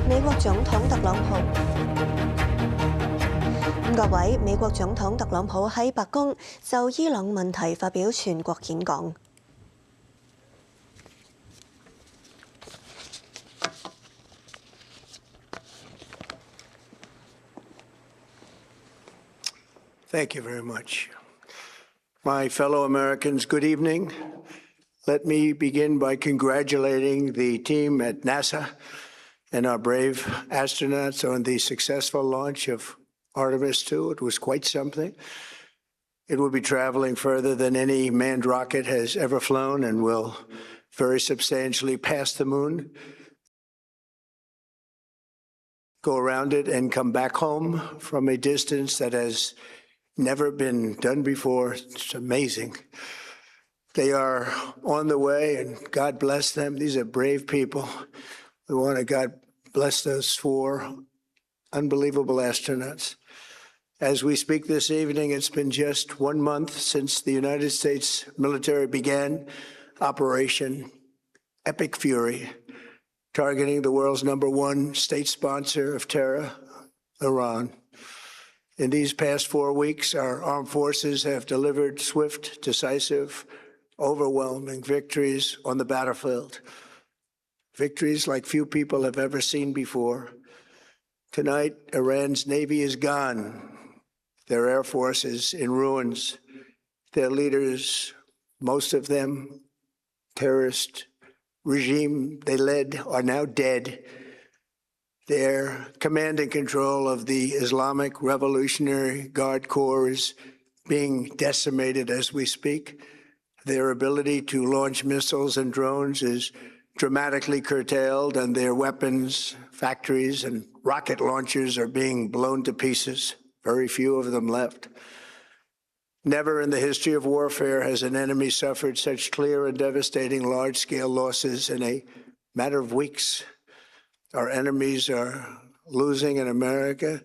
美國總統特朗普。各位，美國總統特朗普喺白宮就伊朗問題發表全國演講。Thank you very much. My fellow Americans, good evening. Let me begin by congratulating the team at NASA and our brave astronauts on the successful launch of Artemis II. It was quite something. It will be traveling further than any manned rocket has ever flown and will very substantially pass the moon, go around it, and come back home from a distance that has never been done before. It's amazing. They are on the way, and God bless them. These are brave people. We want to God bless those 4 unbelievable astronauts. As we speak this evening, it's been just 1 month since the United States military began Operation Epic Fury, targeting the world's #1 state sponsor of terror, Iran. In these past 4 weeks, our armed forces have delivered swift, decisive, overwhelming victories on the battlefield. Victories like few people have ever seen before. Tonight, Iran's Navy is gone. Their Air Force is in ruins. Their leaders, most of them terrorist regime they led, are now dead. Their command and control of the Islamic Revolutionary Guard Corps is being decimated as we speak. Their ability to launch missiles and drones is dramatically curtailed, and their weapons, factories, and rocket launchers are being blown to pieces. Very few of them left. Never in the history of warfare has an enemy suffered such clear and devastating large-scale losses in a matter of weeks. Our enemies are losing, and America,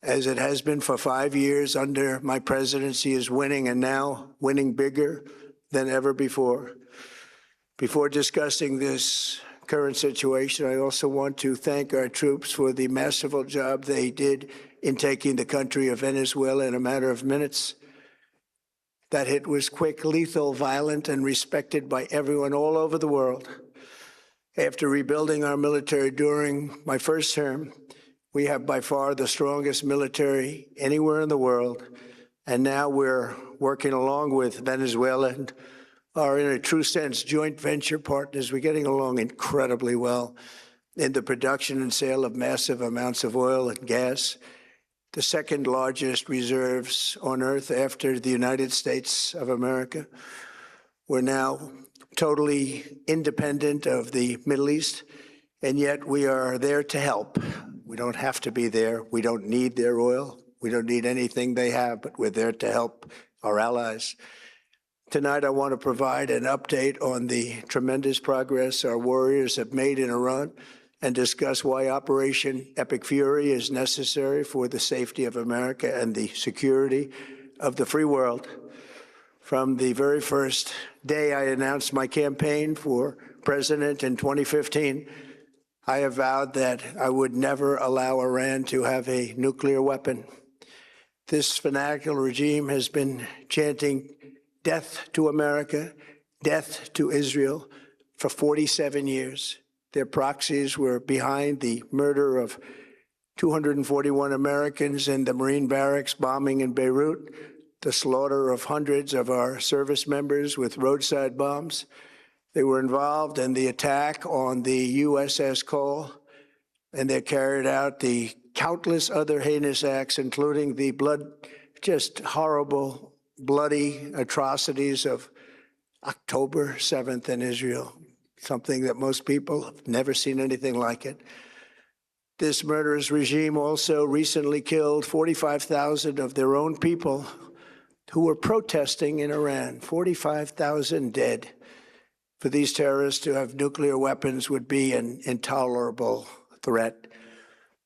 as it has been for 5 years under my presidency, is winning, and now winning bigger than ever before. Before discussing this current situation, I also want to thank our troops for the masterful job they did in taking the country of Venezuela in a matter of minutes. That hit was quick, lethal, violent, and respected by everyone all over the world. After rebuilding our military during my first term, we have by far the strongest military anywhere in the world. And now we're working along with Venezuela and are, in a true sense, joint venture partners. We're getting along incredibly well in the production and sale of massive amounts of oil and gas, the second largest reserves on Earth after the United States of America. We're now totally independent of the Middle East, and yet we are there to help. We don't have to be there. We don't need their oil. We don't need anything they have, but we're there to help our allies. Tonight, I want to provide an update on the tremendous progress our warriors have made in Iran and discuss why Operation Epic Fury is necessary for the safety of America and the security of the free world. From the very first day I announced my campaign for president in 2015, I have vowed that I would never allow Iran to have a nuclear weapon. This fanatical regime has been chanting death to America, death to Israel for 47 years. Their proxies were behind the murder of 241 Americans in the Marine barracks bombing in Beirut, the slaughter of hundreds of our service members with roadside bombs. They were involved in the attack on the USS Cole, and they carried out the countless other heinous acts, including the just horrible, bloody atrocities of October 7th in Israel, something that most people have never seen anything like it. This murderous regime also recently killed 45,000 of their own people who were protesting in Iran. 45,000 dead. For these terrorists to have nuclear weapons would be an intolerable threat.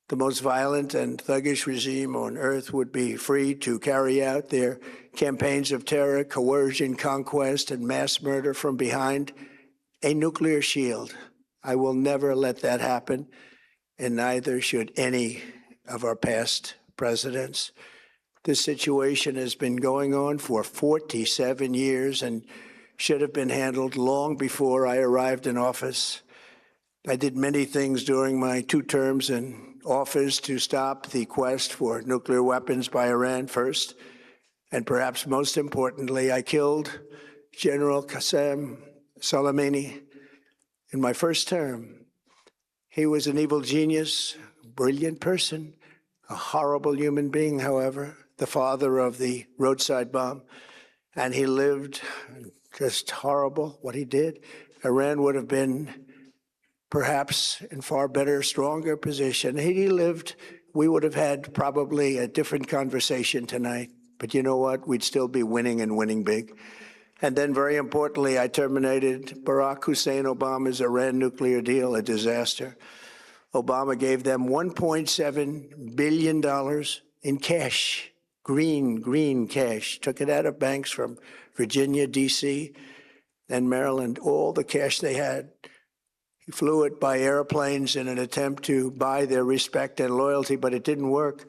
The most violent and thuggish regime on earth would be free to carry out their campaigns of terror, coercion, conquest, and mass murder from behind a nuclear shield. I will never let that happen. and neither should any of our past presidents. This situation has been going on for 47 years and should have been handled long before I arrived in office. I did many things during my 2 terms in office to stop the quest for nuclear weapons by Iran first, and perhaps most importantly, I killed General Qasem Soleimani in my first term. He was an evil genius, brilliant person, a horrible human being, however, the father of the roadside bomb, and he lived just horrible what he did. Iran would have been perhaps in far better, stronger position. Had he lived, we would have had probably a different conversation tonight. But you know what? We'd still be winning and winning big. And then, very importantly, I terminated Barack Hussein Obama's Iran nuclear deal, a disaster. Obama gave them $1.7 billion in cash, green cash, took it out of banks from Virginia, D.C., and Maryland, all the cash they had. He flew it by airplanes in an attempt to buy their respect and loyalty, but it didn't work.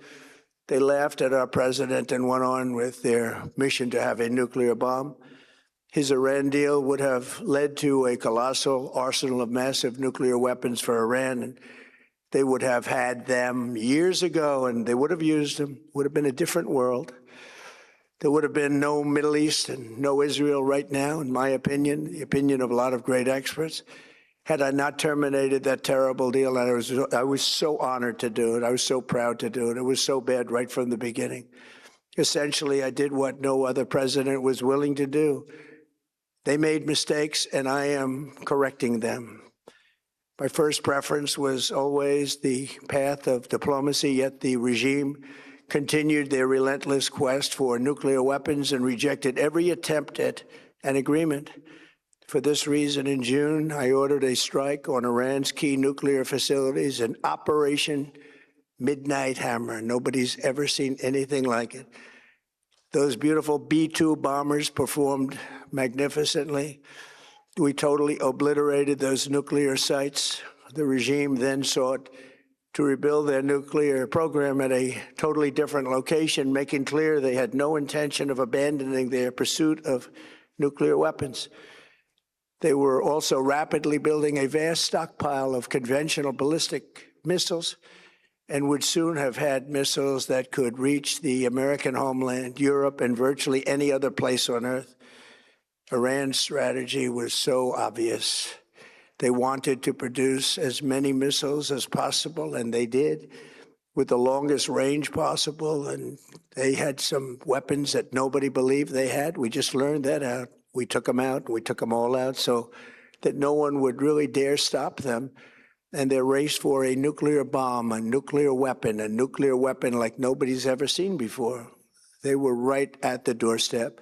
They laughed at our president and went on with their mission to have a nuclear bomb. His Iran deal would have led to a colossal arsenal of massive nuclear weapons for Iran, and they would have had them years ago, and they would have used them. It would have been a different world. There would have been no Middle East and no Israel right now, in my opinion, the opinion of a lot of great experts, had I not terminated that terrible deal. And I was so honored to do it. I was so proud to do it. It was so bad right from the beginning. Essentially, I did what no other president was willing to do. They made mistakes, and I am correcting them. My first preference was always the path of diplomacy, yet the regime continued their relentless quest for nuclear weapons and rejected every attempt at an agreement. For this reason, in June, I ordered a strike on Iran's key nuclear facilities, an Operation Midnight Hammer. Nobody's ever seen anything like it. Those beautiful B-2 bombers performed magnificently. We totally obliterated those nuclear sites. The regime then sought to rebuild their nuclear program at a totally different location, making clear they had no intention of abandoning their pursuit of nuclear weapons. They were also rapidly building a vast stockpile of conventional ballistic missiles and would soon have had missiles that could reach the American homeland, Europe, and virtually any other place on Earth. Iran's strategy was so obvious. They wanted to produce as many missiles as possible, and they did, with the longest range possible, and they had some weapons that nobody believed they had. We just learned that out. We took them out. We took them all out so that no one would really dare stop them. And their race for a nuclear bomb, a nuclear weapon like nobody's ever seen before. They were right at the doorstep.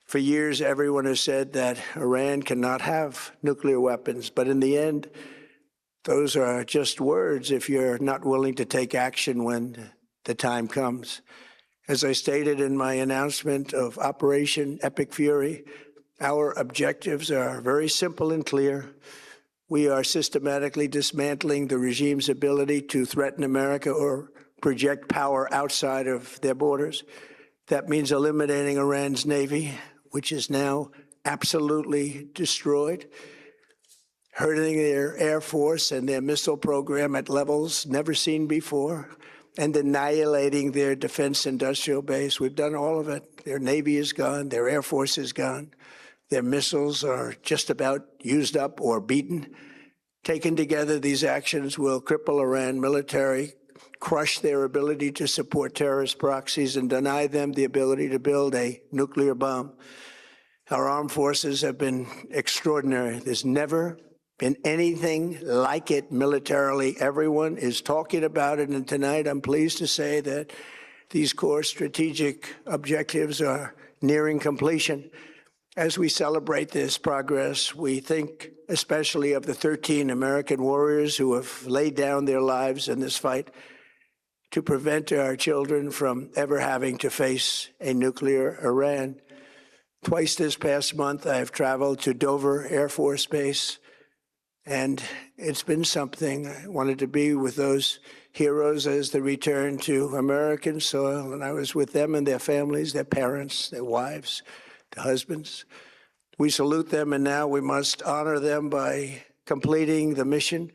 For years, everyone has said that Iran cannot have nuclear weapons, but in the end, those are just words if you're not willing to take action when the time comes. As I stated in my announcement of Operation Epic Fury, our objectives are very simple and clear. We are systematically dismantling the regime's ability to threaten America or project power outside of their borders. That means eliminating Iran's Navy, which is now absolutely destroyed, hurting their Air Force and their missile program at levels never seen before, and annihilating their defense industrial base. We've done all of it. Their Navy is gone. Their Air Force is gone. Their missiles are just about used up or beaten. Taken together, these actions will cripple Iran military, crush their ability to support terrorist proxies, and deny them the ability to build a nuclear bomb. Our armed forces have been extraordinary. There's never been anything like it militarily. Everyone is talking about it, and tonight I'm pleased to say that these core strategic objectives are nearing completion. As we celebrate this progress, we think especially of the 13 American warriors who have laid down their lives in this fight to prevent our children from ever having to face a nuclear Iran. Twice this past month, I have traveled to Dover Air Force Base And it's been something. I wanted to be with those heroes as they return to American soil, and I was with them and their families, their parents, their wives, their husbands. We salute them, and now we must honor them by completing the mission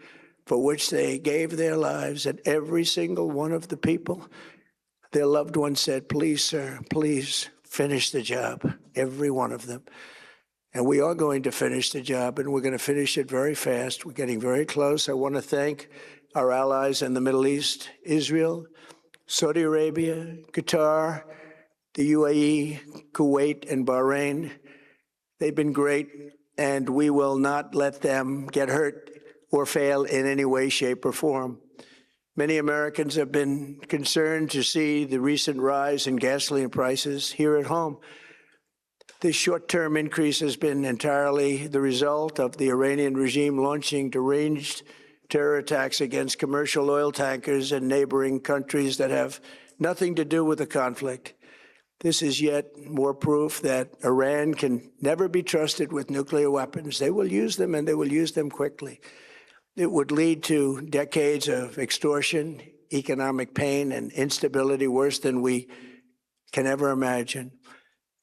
for which they gave their lives. And every single one of the people, their loved ones said, please, sir, please finish the job, every one of them. And we are going to finish the job, and we're going to finish it very fast. We're getting very close. I want to thank our allies in the Middle East, Israel, Saudi Arabia, Qatar, the UAE, Kuwait, and Bahrain. They've been great, and we will not let them get hurt or fail in any way, shape, or form. Many Americans have been concerned to see the recent rise in gasoline prices here at home. This short-term increase has been entirely the result of the Iranian regime launching deranged terror attacks against commercial oil tankers in neighboring countries that have nothing to do with the conflict. This is yet more proof that Iran can never be trusted with nuclear weapons. They will use them, and they will use them quickly. It would lead to decades of extortion, economic pain, and instability worse than we can ever imagine.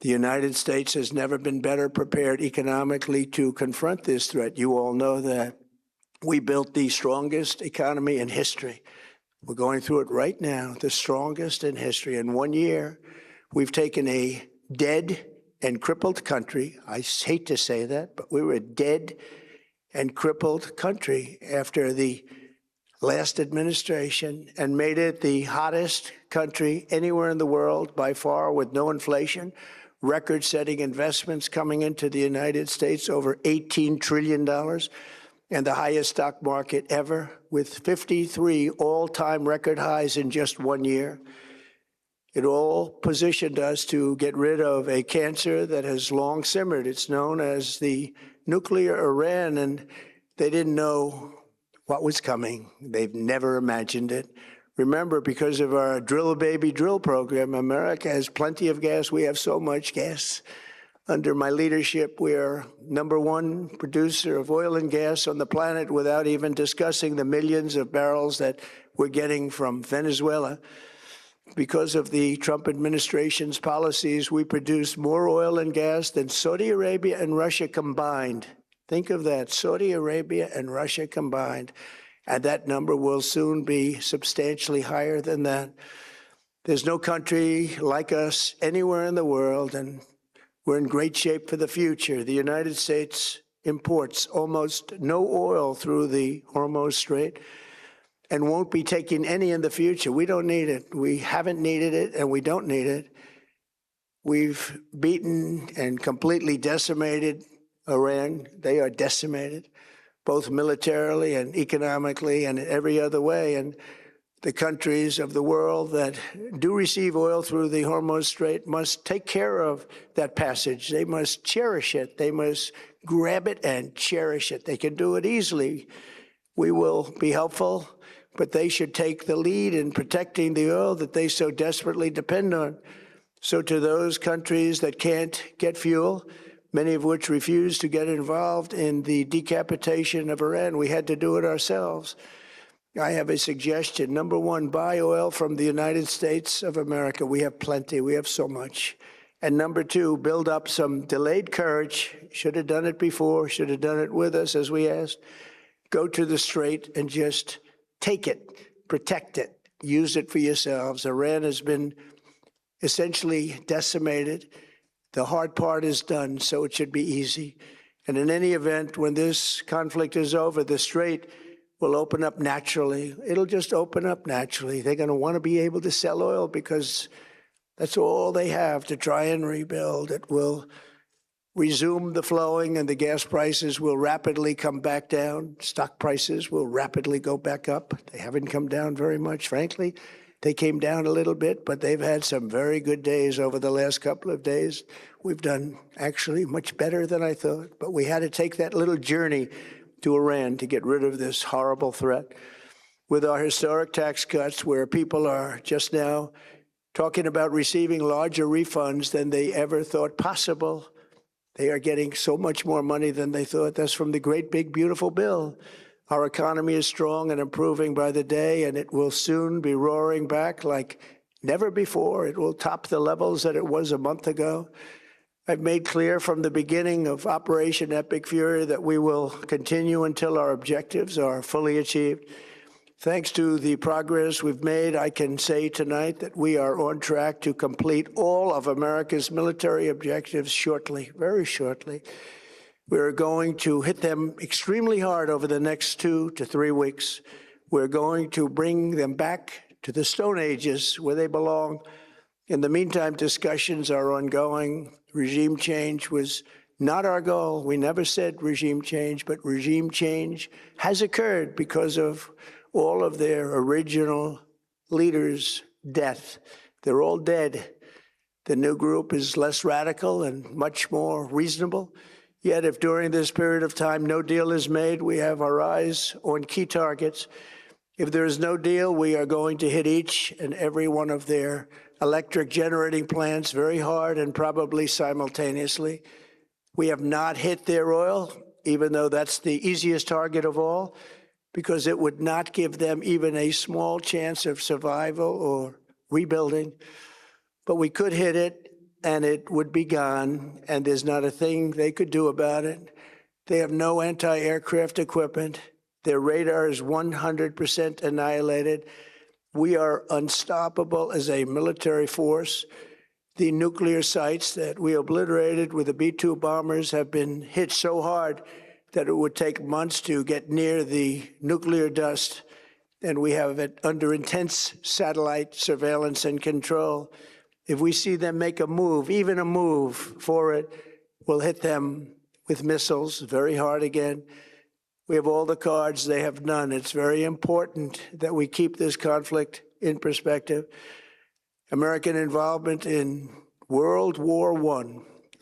The United States has never been better prepared economically to confront this threat. You all know that. We built the strongest economy in history. We're going through it right now, the strongest in history. In 1 year, we've taken a dead and crippled country. I hate to say that, but we were a dead and crippled country after the last administration and made it the hottest country anywhere in the world by far, with no inflation, record-setting investments coming into the United States, over $18 trillion, and the highest stock market ever, with 53 all-time record highs in just 1 year. It all positioned us to get rid of a cancer that has long simmered. It's known as the nuclear Iran, and they didn't know what was coming. They've never imagined it. Remember, because of our Drill Baby Drill program, America has plenty of gas. We have so much gas. Under my leadership, we are #1 producer of oil and gas on the planet, without even discussing the millions of barrels that we're getting from Venezuela. Because of the Trump administration's policies, we produce more oil and gas than Saudi Arabia and Russia combined. Think of that, Saudi Arabia and Russia combined. And that number will soon be substantially higher than that. There's no country like us anywhere in the world, and we're in great shape for the future. The United States imports almost no oil through the Hormuz Strait and won't be taking any in the future. We don't need it. We haven't needed it, and we don't need it. We've beaten and completely decimated Iran. They are decimated, both militarily and economically and in every other way. And the countries of the world that do receive oil through the Hormuz Strait must take care of that passage. They must cherish it. They must grab it and cherish it. They can do it easily. We will be helpful, but they should take the lead in protecting the oil that they so desperately depend on. So to those countries that can't get fuel, many of which refuse to get involved in the decapitation of Iran, we had to do it ourselves. I have a suggestion. #1, buy oil from the United States of America. We have plenty. We have so much. And #2, build up some delayed courage. Should have done it before. Should have done it with us, as we asked. Go to the Strait and just take it, protect it, use it for yourselves. Iran has been essentially decimated. The hard part is done, so it should be easy. And in any event, when this conflict is over, the Strait will open up naturally. It'll just open up naturally. They're going to want to be able to sell oil because that's all they have to try and rebuild. It will resume the flowing, and the gas prices will rapidly come back down. Stock prices will rapidly go back up. They haven't come down very much, frankly. They came down a little bit, but they've had some very good days over the last couple of days. We've done actually much better than I thought, but we had to take that little journey to Iran to get rid of this horrible threat. With our historic tax cuts, where people are just now talking about receiving larger refunds than they ever thought possible, They are getting so much more money than they thought. That's from the great big beautiful bill. Our economy is strong and improving by the day, and it will soon be roaring back like never before. It will top the levels that it was a month ago. I've made clear from the beginning of Operation Epic Fury that we will continue until our objectives are fully achieved. Thanks to the progress we've made, I can say tonight that we are on track to complete all of America's military objectives shortly, very shortly. We're going to hit them extremely hard over the next 2 to 3 weeks. We're going to bring them back to the Stone Ages where they belong. In the meantime, discussions are ongoing. Regime change was not our goal. We never said regime change, but regime change has occurred because of all of their original leaders' death. They're all dead. The new group is less radical and much more reasonable. Yet if during this period of time no deal is made, we have our eyes on key targets. If there is no deal, we are going to hit each and every one of their electric generating plants very hard and probably simultaneously. We have not hit their oil, even though that's the easiest target of all, because it would not give them even a small chance of survival or rebuilding. But we could hit it, and it would be gone, and there's not a thing they could do about it. They have no anti-aircraft equipment. Their radar is 100% annihilated. We are unstoppable as a military force. The nuclear sites that we obliterated with the B-2 bombers have been hit so hard that it would take months to get near the nuclear dust, and we have it under intense satellite surveillance and control. If we see them make a move, even a move for it, we'll hit them with missiles very hard again. We have all the cards, they have none. It's very important that we keep this conflict in perspective. American involvement in World War I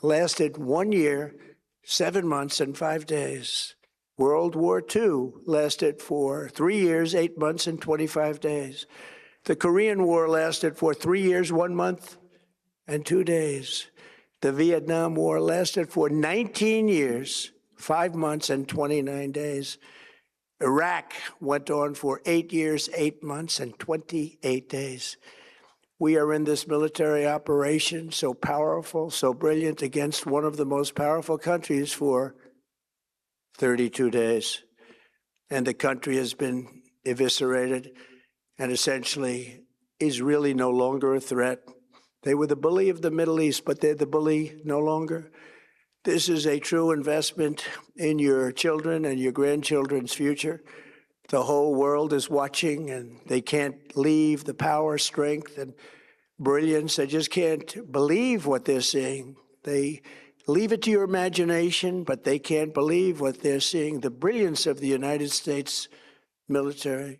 lasted 1 year, 7 months, and 5 days. World War II lasted for 3 years, 8 months, and 25 days. The Korean War lasted for 3 years, 1 month, and 2 days. The Vietnam War lasted for 19 years, 5 months, and 29 days. Iraq went on for 8 years, 8 months, and 28 days. We are in this military operation, so powerful, so brilliant, against one of the most powerful countries for 32 days. And the country has been eviscerated and essentially is really no longer a threat. They were the bully of the Middle East, but they're the bully no longer. This is a true investment in your children and your grandchildren's future. The whole world is watching, and they can't leave the power, strength, and brilliance. They just can't believe what they're seeing. They leave it to your imagination, but they can't believe what they're seeing, the brilliance of the United States military.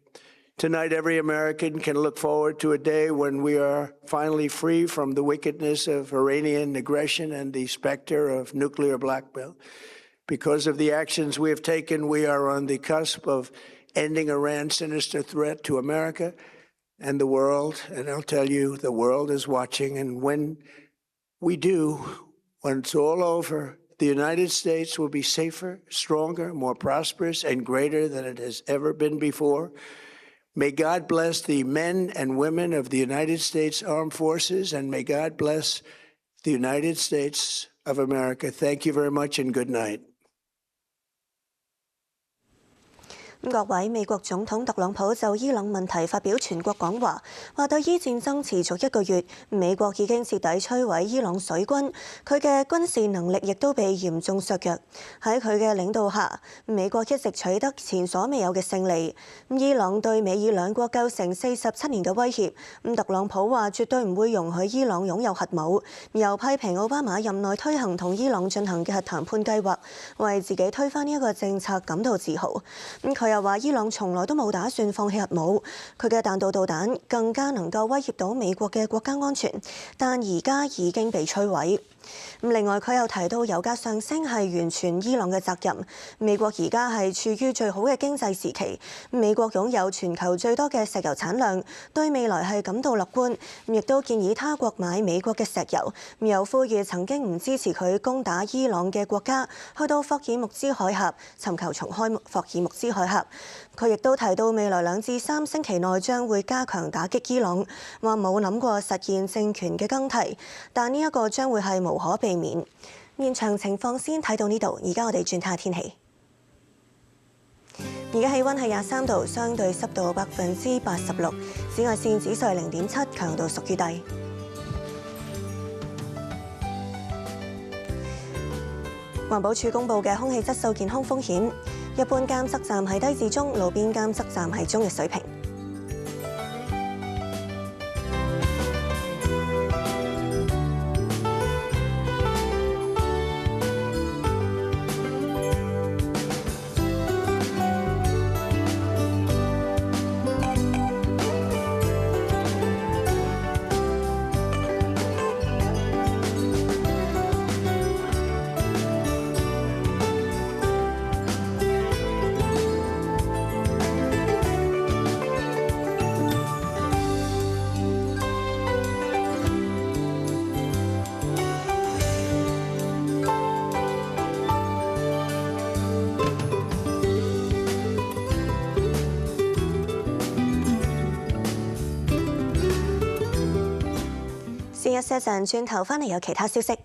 Tonight, every American can look forward to a day when we are finally free from the wickedness of Iranian aggression and the specter of nuclear blackmail. Because of the actions we have taken, we are on the cusp of ending Iran's sinister threat to America and the world. And I'll tell you, the world is watching. And when we do, when it's all over, the United States will be safer, stronger, more prosperous, and greater than it has ever been before. May God bless the men and women of the United States Armed Forces, and may God bless the United States of America. Thank you very much, and good night. 各位，美國總統特朗普就伊朗問題發表全國講話，話對於戰爭持續1個月，美國已經徹底摧毀伊朗水軍，佢嘅軍事能力亦都被嚴重削弱。喺佢嘅領導下，美國一直取得前所未有嘅勝利。伊朗對美伊兩國構成47年嘅威脅。特朗普話絕對唔會容許伊朗擁有核武，又批評奧巴馬任內推行同伊朗進行嘅核談判計劃，為自己推翻呢一個政策感到自豪。佢又話伊朗從來都冇打算放棄核武，佢嘅彈道導彈更加能夠威脅到美國嘅國家安全，但而家已經被摧毀。另外，佢又提到油價上升係完全伊朗嘅責任。美國而家係處於最好嘅經濟時期，美國擁有全球最多嘅石油產量，對未來係感到樂觀。亦都建議他國買美國嘅石油，又呼籲曾經唔支持佢攻打伊朗嘅國家，去到霍爾木茲海峽尋求重開霍爾木茲海峽。佢亦都提到未來2至3星期內將會加強打擊伊朗，話冇諗過實現政權嘅更替，但呢一個將會係無可避免。現場情況先睇到呢度，而家我哋轉睇下天氣。而家氣温係23度，相對濕度86%，紫外線指數係0.7，強度屬於低。環保署公布嘅空氣質素健康風險，一般監測站係低至中，路邊監測站係中嘅水平。先一些陣，轉頭返嚟有其他消息。